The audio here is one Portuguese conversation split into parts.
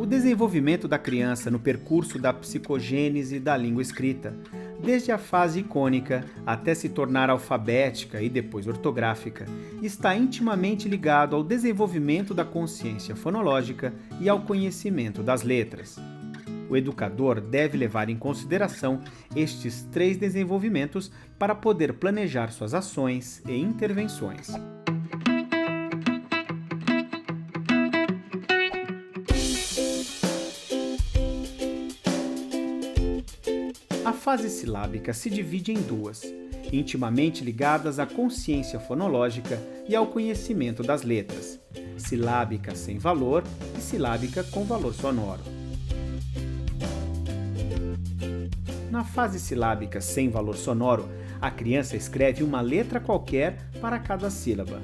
desenvolvimento da criança no percurso da psicogênese da língua escrita, desde a fase icônica até se tornar alfabética e depois ortográfica, está intimamente ligado ao desenvolvimento da consciência fonológica e ao conhecimento das letras. O educador deve levar em consideração estes 3 desenvolvimentos para poder planejar suas ações e intervenções. A fase silábica se divide em 2, intimamente ligadas à consciência fonológica e ao conhecimento das letras, silábica sem valor e silábica com valor sonoro. Na fase silábica sem valor sonoro, a criança escreve uma letra qualquer para cada sílaba.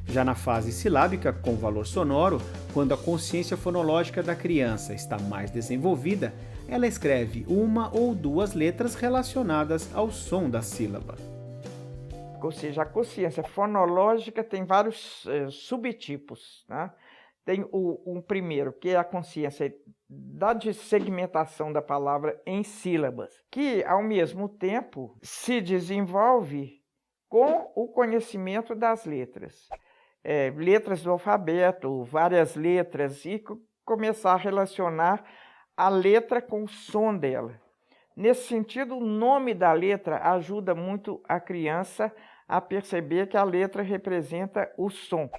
Já na fase silábica com valor sonoro, quando a consciência fonológica da criança está mais desenvolvida, ela escreve uma ou 2 letras relacionadas ao som da sílaba. Ou seja, a consciência fonológica tem vários subtipos, né? Tem um primeiro, que é a consciência da segmentação da palavra em sílabas, que, ao mesmo tempo, se desenvolve com o conhecimento das letras. Letras do alfabeto, várias letras, e começar a relacionar a letra com o som dela. Nesse sentido, o nome da letra ajuda muito a criança a perceber que a letra representa o som.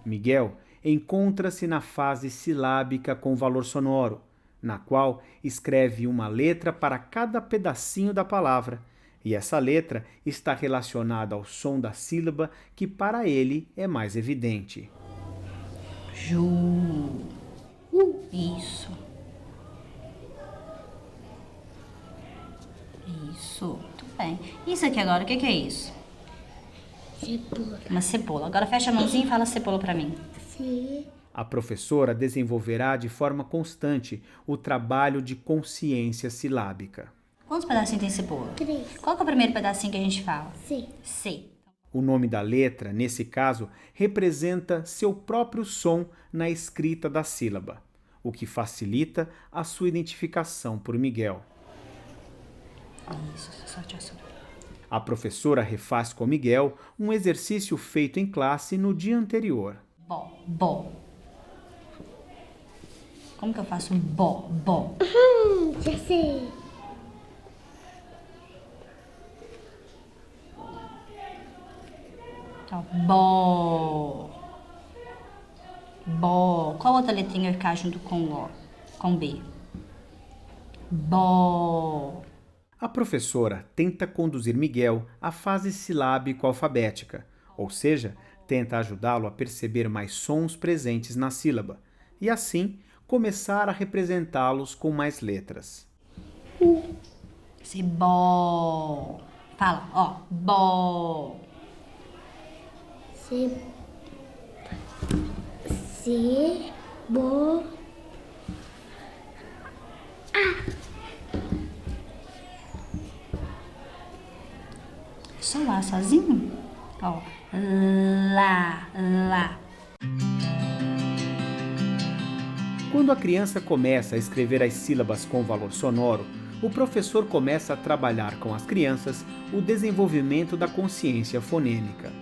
Miguel encontra-se na fase silábica com valor sonoro, na qual escreve uma letra para cada pedacinho da palavra, e essa letra está relacionada ao som da sílaba que para ele é mais evidente. Ju. Isso. Isso. Muito bem. Isso aqui agora, o que é isso? Cebola. Uma cebola. Agora fecha a mãozinha e fala cebola pra mim. Sim. A professora desenvolverá de forma constante o trabalho de consciência silábica. Quantos pedacinhos tem cebola? 3. Qual que é o primeiro pedacinho que a gente fala? Sim. C. O nome da letra, nesse caso, representa seu próprio som na escrita da sílaba, o que facilita a sua identificação por Miguel. Isso, sorte a sua. A professora refaz com Miguel um exercício feito em classe no dia anterior. Bó. Como que eu faço bó? Já sei. Então, bó. Qual outra letrinha que cai junto com O? Com B? Bó. A professora tenta conduzir Miguel à fase silábico-alfabética, ou seja, tenta ajudá-lo a perceber mais sons presentes na sílaba, e assim começar a representá-los com mais letras. Bó. Fala, ó, bó. Bo. Só lá sozinho? Ó, lá. Quando a criança começa a escrever as sílabas com valor sonoro, o professor começa a trabalhar com as crianças o desenvolvimento da consciência fonêmica.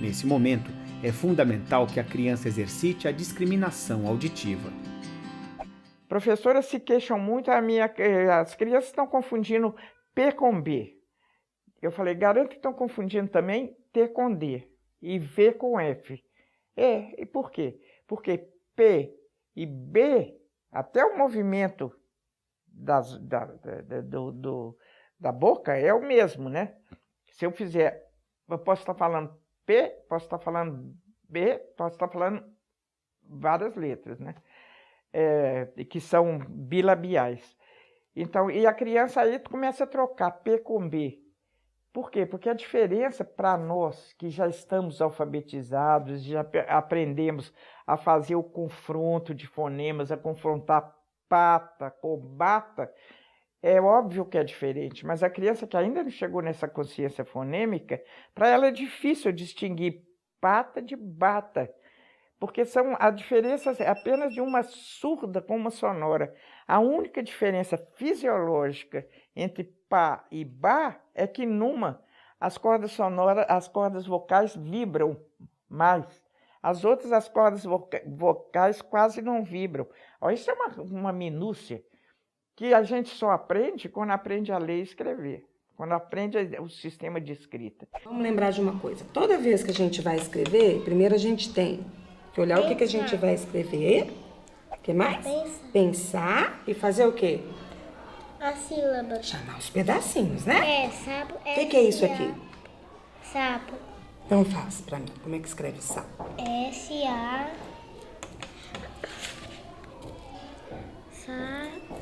Nesse momento, é fundamental que a criança exercite a discriminação auditiva. Professoras se queixam muito, as crianças estão confundindo P com B. Eu falei, garanto que estão confundindo também T com D e V com F. E por quê? Porque P e B, até o movimento da boca é o mesmo, né? Se eu fizer, eu posso estar falando P, posso estar falando B, posso estar falando várias letras, né? Que são bilabiais. Então, e a criança aí começa a trocar P com B. Por quê? Porque a diferença para nós que já estamos alfabetizados, já aprendemos a fazer o confronto de fonemas, a confrontar pata com bata, é óbvio que é diferente, mas a criança que ainda não chegou nessa consciência fonêmica, para ela é difícil distinguir pata de bata. porque a diferença é apenas de uma surda com uma sonora. A única diferença fisiológica entre pá e bá é que numa as cordas sonoras, as cordas vocais vibram mais. As outras, as cordas vocais quase não vibram. Ó, isso é uma minúcia que a gente só aprende quando aprende a ler e escrever, quando aprende o sistema de escrita. Vamos lembrar de uma coisa. Toda vez que a gente vai escrever, primeiro a gente tem que olhar o que a gente vai escrever. O que mais? Pensar e fazer o quê? A sílaba. Chamar os pedacinhos, né? Sapo. O que é isso aqui? Sapo. Então faz pra mim. Como é que escreve sapo? S-A. Sapo.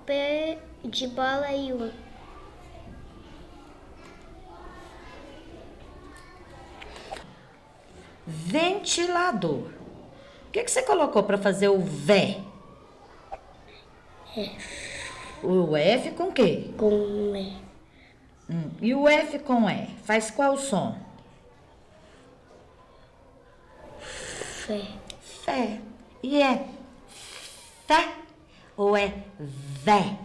P de bola e U. Ventilador. O que você colocou para fazer o vé? O F com quê? Com E. E o F com E? Faz qual som? Fé. Fé. E é fé ou é vé?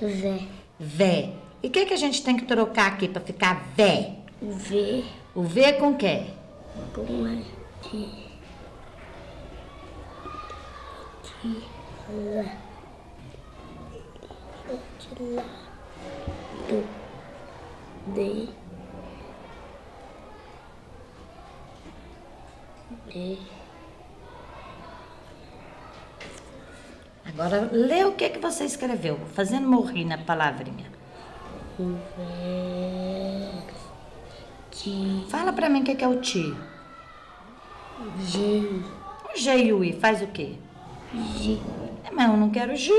Vé. Vé. E o que a gente tem que trocar aqui para ficar vé? V. O V com quê? Com E. D. Agora, lê o que você escreveu, fazendo morrer na palavrinha. Fala pra mim o que é o ti. G. O G e o I faz o quê? G. Mas eu não quero G.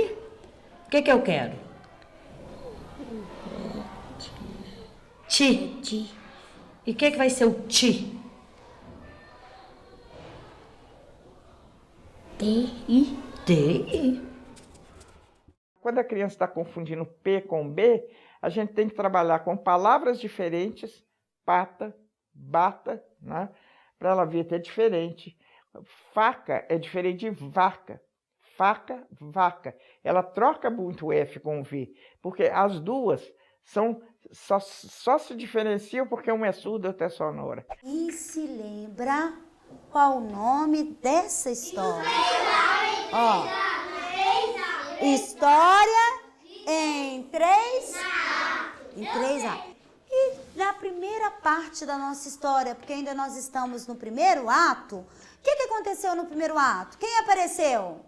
O que eu quero? Ti. Ti. E o que vai ser o ti? T-I. T-I. Quando a criança está confundindo P com B, a gente tem que trabalhar com palavras diferentes, pata, bata, né? Para ela ver que é diferente. Faca é diferente de vaca. Faca, vaca. Ela troca muito o F com o V, porque as duas só se diferenciam porque uma é surda e outra é sonora. E se lembra qual o nome dessa história? Ó, história em 3A. E na primeira parte da nossa história, porque ainda nós estamos no primeiro ato, o que aconteceu no primeiro ato? Quem apareceu?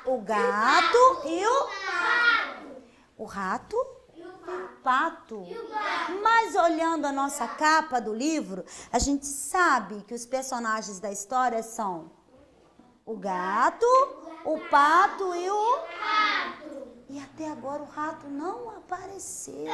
O gato e o pato. O rato e o pato. Mas olhando a nossa capa do livro, a gente sabe que os personagens da história são o gato, o pato e o rato. E até agora o rato não apareceu.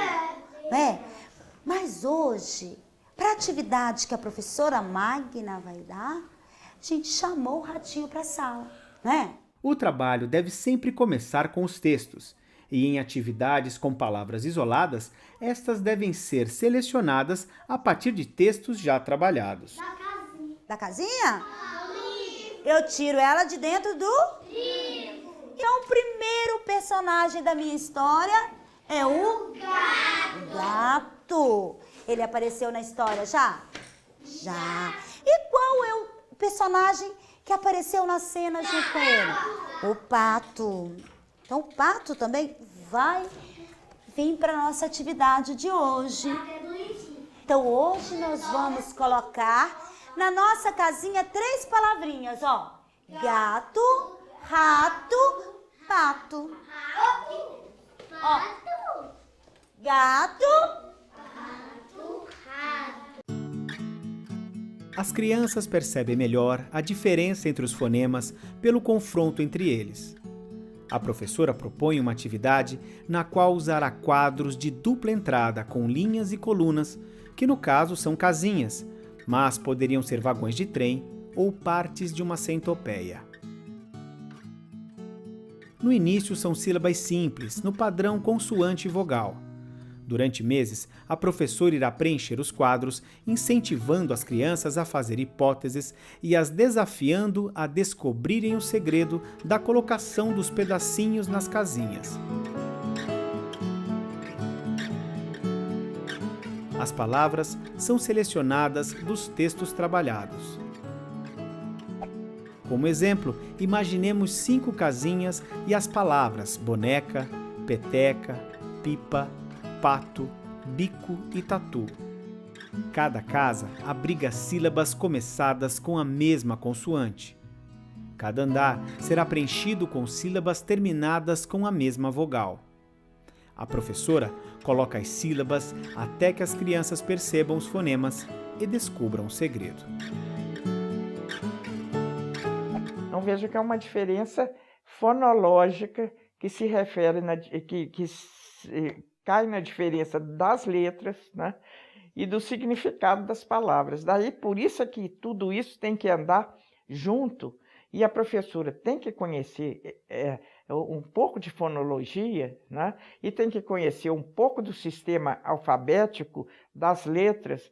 Mas hoje, para a atividade que a professora Magna vai dar, a gente chamou o ratinho para a sala, né? O trabalho deve sempre começar com os textos, e em atividades com palavras isoladas, estas devem ser selecionadas a partir de textos já trabalhados. Da casinha? Eu tiro ela de dentro do livro. Então, o primeiro personagem da minha história é o gato. Ele apareceu na história já? Já. E qual é o personagem que apareceu na cena junto com ele? O pato. Então, o pato também vai vir para a nossa atividade de hoje. Então, hoje nós vamos colocar na nossa casinha 3 palavrinhas, ó. Gato, rato, pato. Ó. Gato. As crianças percebem melhor a diferença entre os fonemas pelo confronto entre eles. A professora propõe uma atividade na qual usará quadros de dupla entrada com linhas e colunas, que no caso são casinhas, mas poderiam ser vagões de trem ou partes de uma centopeia. No início são sílabas simples, no padrão consoante e vogal. Durante meses, a professora irá preencher os quadros, incentivando as crianças a fazer hipóteses e as desafiando a descobrirem o segredo da colocação dos pedacinhos nas casinhas. As palavras são selecionadas dos textos trabalhados. Como exemplo, imaginemos 5 casinhas e as palavras boneca, peteca, pipa, pato, bico e tatu. Cada casa abriga sílabas começadas com a mesma consoante. Cada andar será preenchido com sílabas terminadas com a mesma vogal. A professora coloca as sílabas até que as crianças percebam os fonemas e descubram o segredo. Então veja que é uma diferença fonológica que se refere, cai na diferença das letras, né, e do significado das palavras. Daí, por isso é que tudo isso tem que andar junto e a professora tem que conhecer um pouco de fonologia, né, e tem que conhecer um pouco do sistema alfabético das letras,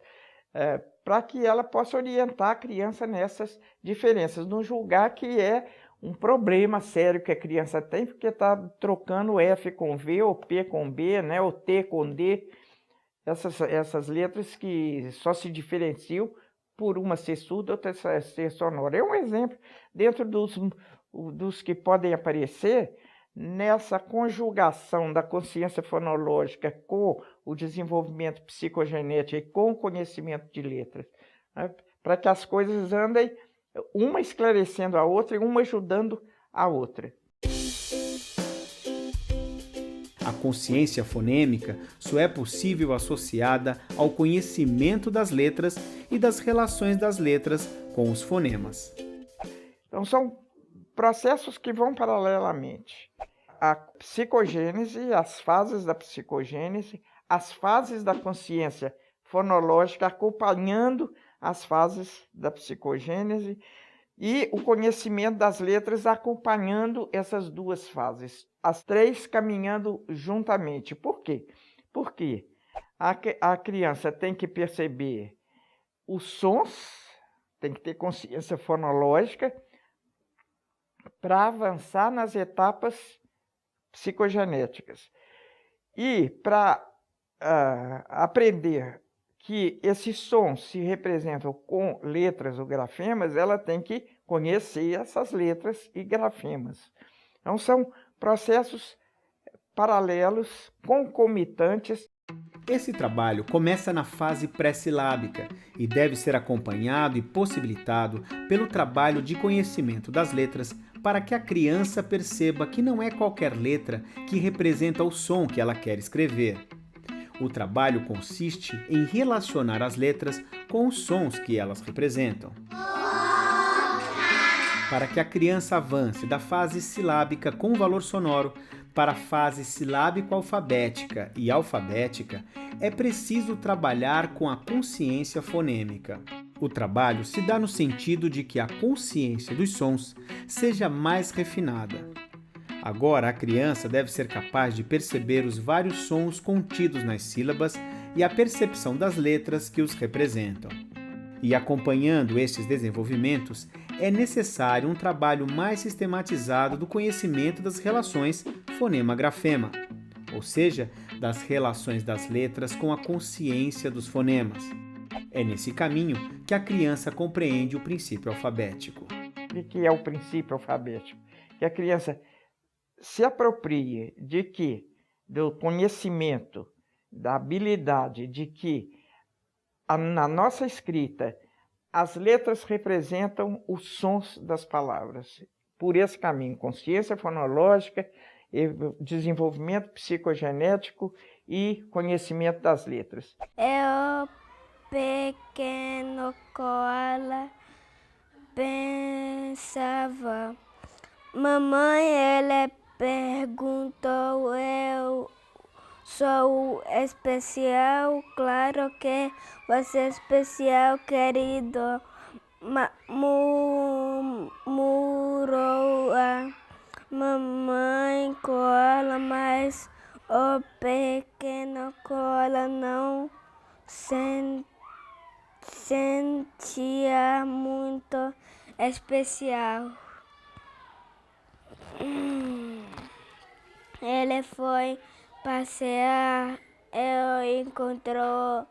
para que ela possa orientar a criança nessas diferenças, não julgar que é um problema sério que a criança tem, porque está trocando F com V, ou P com B, né, ou T com D, essas letras que só se diferenciam por uma ser surda, outra ser sonora. É um exemplo dentro dos que podem aparecer nessa conjugação da consciência fonológica com o desenvolvimento psicogenético e com o conhecimento de letras, né, para que as coisas andem uma esclarecendo a outra e uma ajudando a outra. A consciência fonêmica só é possível associada ao conhecimento das letras e das relações das letras com os fonemas. Então são processos que vão paralelamente. A psicogênese, as fases da psicogênese, as fases da consciência fonológica acompanhando as fases da psicogênese e o conhecimento das letras acompanhando essas duas fases, as três caminhando juntamente. Por quê? Porque a criança tem que perceber os sons, tem que ter consciência fonológica para avançar nas etapas psicogenéticas. E para aprender que esses sons se representam com letras ou grafemas, ela tem que conhecer essas letras e grafemas. Então, são processos paralelos, concomitantes. Esse trabalho começa na fase pré-silábica e deve ser acompanhado e possibilitado pelo trabalho de conhecimento das letras para que a criança perceba que não é qualquer letra que representa o som que ela quer escrever. O trabalho consiste em relacionar as letras com os sons que elas representam. Para que a criança avance da fase silábica com valor sonoro para a fase silábico-alfabética e alfabética, é preciso trabalhar com a consciência fonêmica. O trabalho se dá no sentido de que a consciência dos sons seja mais refinada. Agora, a criança deve ser capaz de perceber os vários sons contidos nas sílabas e a percepção das letras que os representam. E acompanhando estes desenvolvimentos, é necessário um trabalho mais sistematizado do conhecimento das relações fonema-grafema, ou seja, das relações das letras com a consciência dos fonemas. É nesse caminho que a criança compreende o princípio alfabético. O que é o princípio alfabético? Que a criança se aproprie do conhecimento, da habilidade de que na nossa escrita as letras representam os sons das palavras. Por esse caminho, consciência fonológica, desenvolvimento psicogenético e conhecimento das letras. Eu, pequeno koala, pensava. Mamãe, ela perguntou, eu sou especial? Claro que você é especial, querido. Murmurou a mamãe koala, mas O pequeno Cola não sentia muito especial. Ele foi passear e encontrou